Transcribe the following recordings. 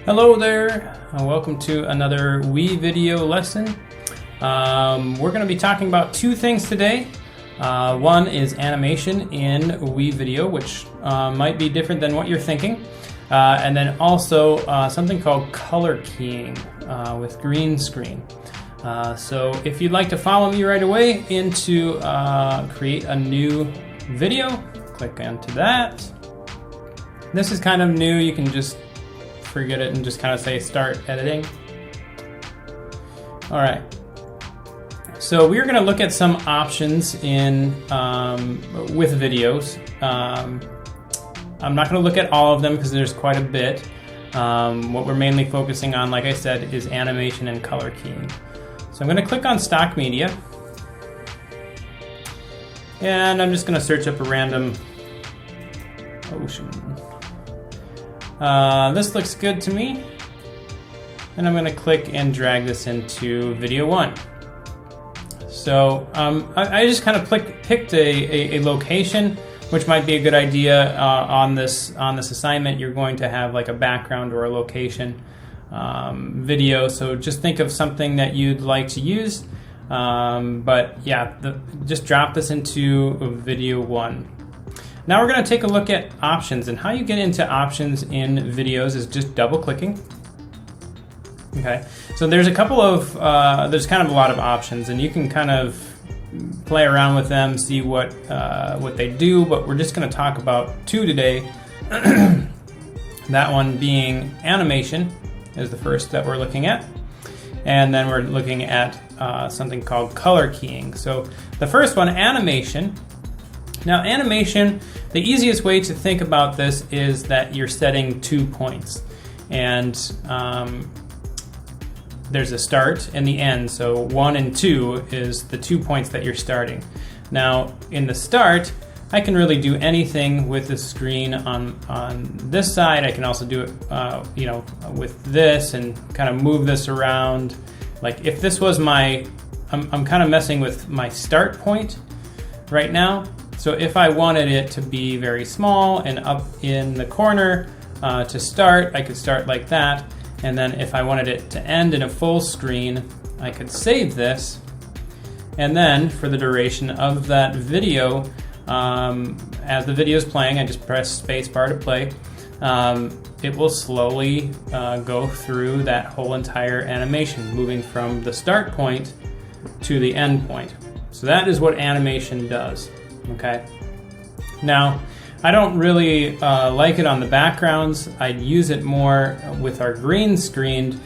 Hello there, welcome to another WeVideo lesson. We're going to be talking about two things today. One is animation in WeVideo, which might be different than what you're thinking. And then also something called color keying with green screen. So if you'd like to follow me right away into create a new video, click onto that. This is kind of new. You can just forget it and just kind of say start editing. All right. So we're going to look at some options in with videos. I'm not going to look at all of them because there's quite a bit. What we're mainly focusing on, like I said, is animation and color keying. So I'm going to click on stock media, and I'm just going to search up a random ocean. This looks good to me, and I'm going to click and drag this into video 1. So I just kind of picked a location, which might be a good idea on this assignment. You're going to have like a background or a location video, so just think of something that you'd like to use. But yeah, just drop this into video 1. Now we're going to take a look at options, and how you get into options in videos is just double clicking. Okay, so there's a couple of, there's kind of a lot of options, and you can kind of play around with them, see what they do, but we're just going to talk about two today. That one being animation is the first that we're looking at, and then we're looking at something called color keying. So the first one, animation. Now animation, the easiest way to think about this is that you're setting 2 points, and there's a start and the end. So 1 and 2 is the 2 points that you're starting. Now in the start, I can really do anything with the screen on this side. I can also do it with this and kind of move this around. Like if this was my, I'm kind of messing with my start point right now. So if I wanted it to be very small and up in the corner to start, I could start like that. And then if I wanted it to end in a full screen, I could save this. And then for the duration of that video, as the video is playing, I just press spacebar to play. It will slowly go through that whole entire animation, moving from the start point to the end point. So that is what animation does. Okay. Now, I don't really like it on the backgrounds. I'd use it more with our green screened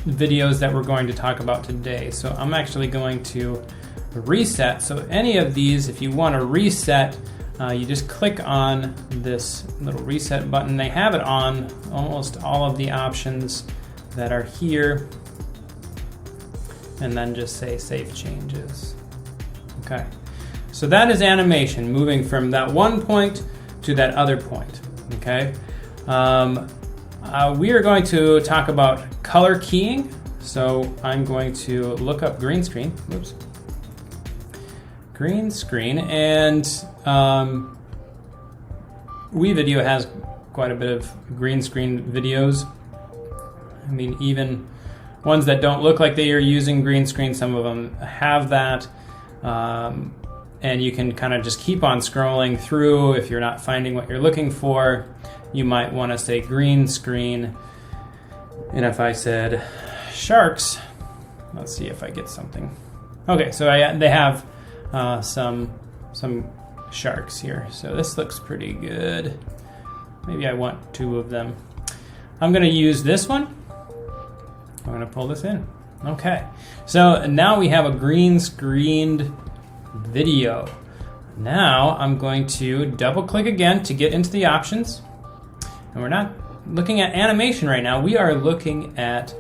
videos that we're going to talk about today. So I'm actually going to reset. So any of these, if you want to reset, you just click on this little reset button. They have it on almost all of the options that are here. And then just say save changes. Okay, so that is animation, moving from that one point to that other point. Okay, we are going to talk about color keying. So I'm going to look up green screen. Whoops. Green screen, and WeVideo has quite a bit of green screen videos. I mean, even ones that don't look like they are using green screen, some of them have that. And you can kind of just keep on scrolling through. If you're not finding what you're looking for, you might want to say green screen. And if I said sharks, let's see if I get something. Okay, so they have some sharks here. So this looks pretty good. Maybe I want 2 of them. I'm going to use this one. I'm going to pull this in. Okay, so now we have a green screened video. Now I'm going to double click again to get into the options. And we're not looking at animation right now. We are looking at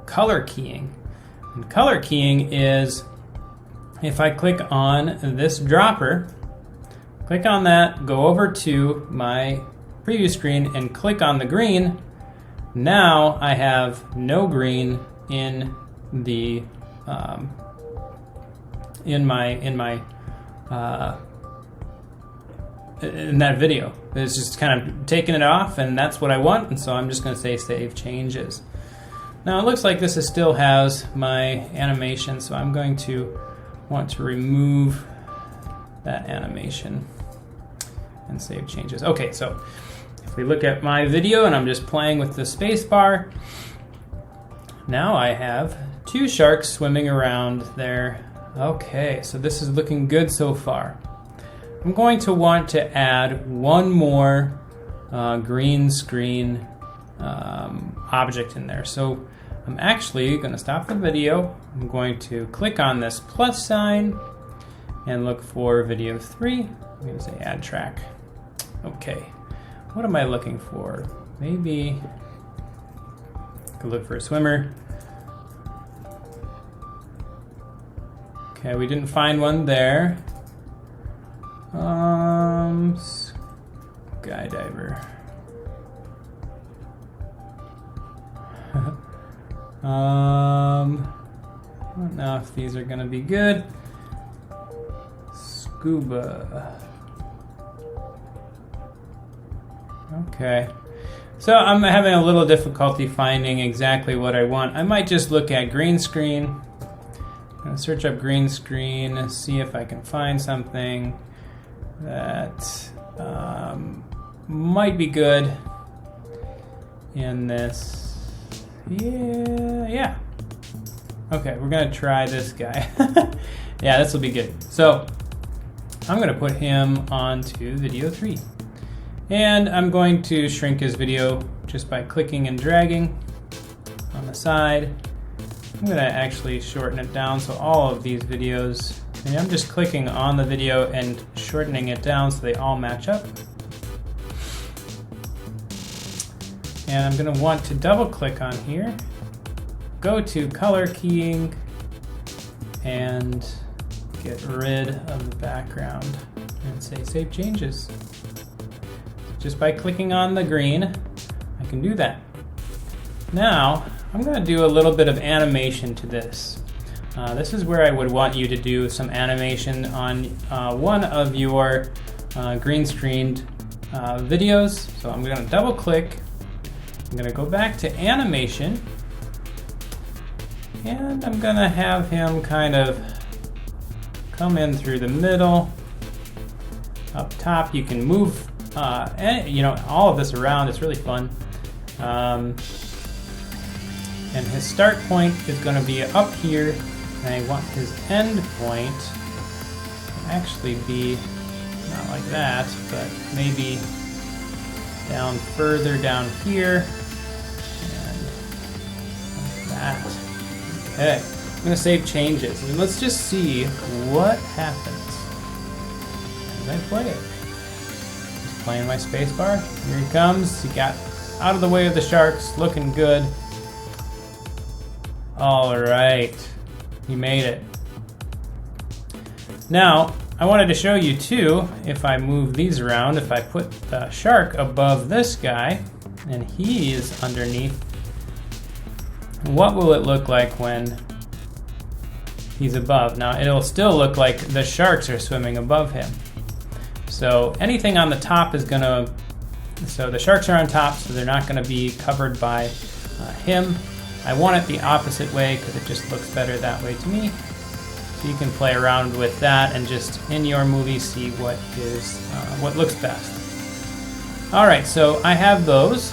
color keying. And color keying is if I click on this dropper, click on that, go over to my preview screen and click on the green. Now I have no green in the in my in that video. It's just kind of taking it off, and that's what I want, and so I'm just going to say save changes. Now it looks like this still has my animation, so I'm going to want to remove that animation and save changes. Okay, so if we look at my video and I'm just playing with the space bar, now I have 2 sharks swimming around there. Okay, so this is looking good so far. I'm going to want to add one more green screen object in there. So I'm actually going to stop the video. I'm going to click on this plus sign and look for video 3. I'm going to say add track. Okay, what am I looking for? Maybe I could look for a swimmer. Okay, we didn't find one there. Skydiver. I don't know if these are gonna be good. Scuba. Okay. So I'm having a little difficulty finding exactly what I want. I might just look at green screen. I'm gonna search up green screen and see if I can find something that might be good in this. Yeah. Okay, we're gonna try this guy. Yeah, this will be good. So I'm gonna put him onto video 3. And I'm going to shrink his video just by clicking and dragging on the side. I'm gonna actually shorten it down so all of these videos, and I'm just clicking on the video and shortening it down so they all match up. And I'm gonna want to double click on here, go to color keying, and get rid of the background and say save changes. Just by clicking on the green, I can do that. Now, I'm gonna do a little bit of animation to this. This is where I would want you to do some animation on one of your green screened videos. So I'm gonna double click. I'm gonna go back to animation, and I'm gonna have him kind of come in through the middle. Up top, you can move all of this around. It's really fun. And his start point is going to be up here, and I want his end point to actually be not like that, but maybe down further down here, and like that. Okay, I'm going to save changes, and let's just see what happens as I play it. Just playing my spacebar. Here he comes. He got out of the way of the sharks, looking good. All right, he made it. Now, I wanted to show you too, if I move these around, if I put the shark above this guy, and he is underneath, what will it look like when he's above? Now, it'll still look like the sharks are swimming above him. So anything on the top is gonna, so the sharks are on top, so they're not gonna be covered by him. I want it the opposite way because it just looks better that way to me. So you can play around with that and just in your movie see what is what looks best. All right, so I have those.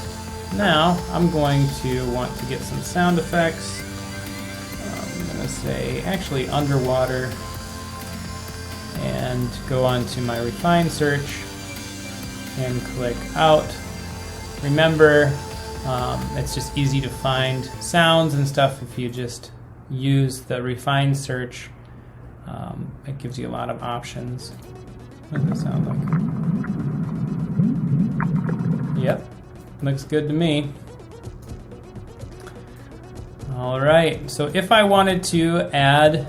Now I'm going to want to get some sound effects. I'm going to say actually underwater, and go on to my refine search and click out. Remember, it's just easy to find sounds and stuff if you just use the refine search. It gives you a lot of options. What does that sound like? Yep, looks good to me. All right, so if I wanted to add,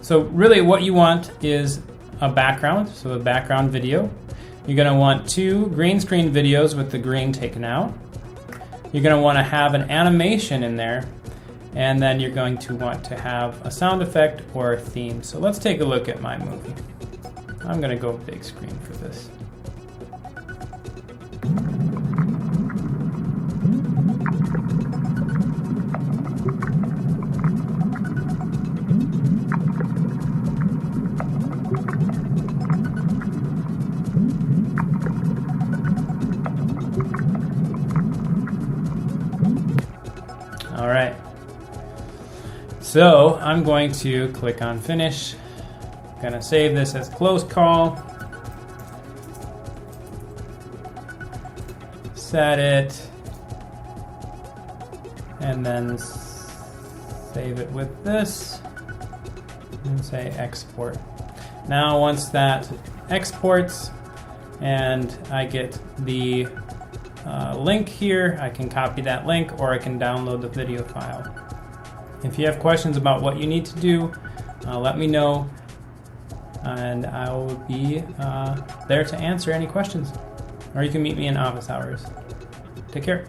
so really what you want is a background, so a background video. You're gonna want 2 green screen videos with the green taken out. You're going to want to have an animation in there, and then you're going to want to have a sound effect or a theme. So let's take a look at my movie. I'm gonna go big screen for this. All right. So I'm going to click on finish. I'm gonna save this as close call. Set it. And then save it with this. And say export. Now once that exports and I get the link here, I can copy that link or I can download the video file. If you have questions about what you need to do, let me know and I will be there to answer any questions. Or you can meet me in office hours. Take care.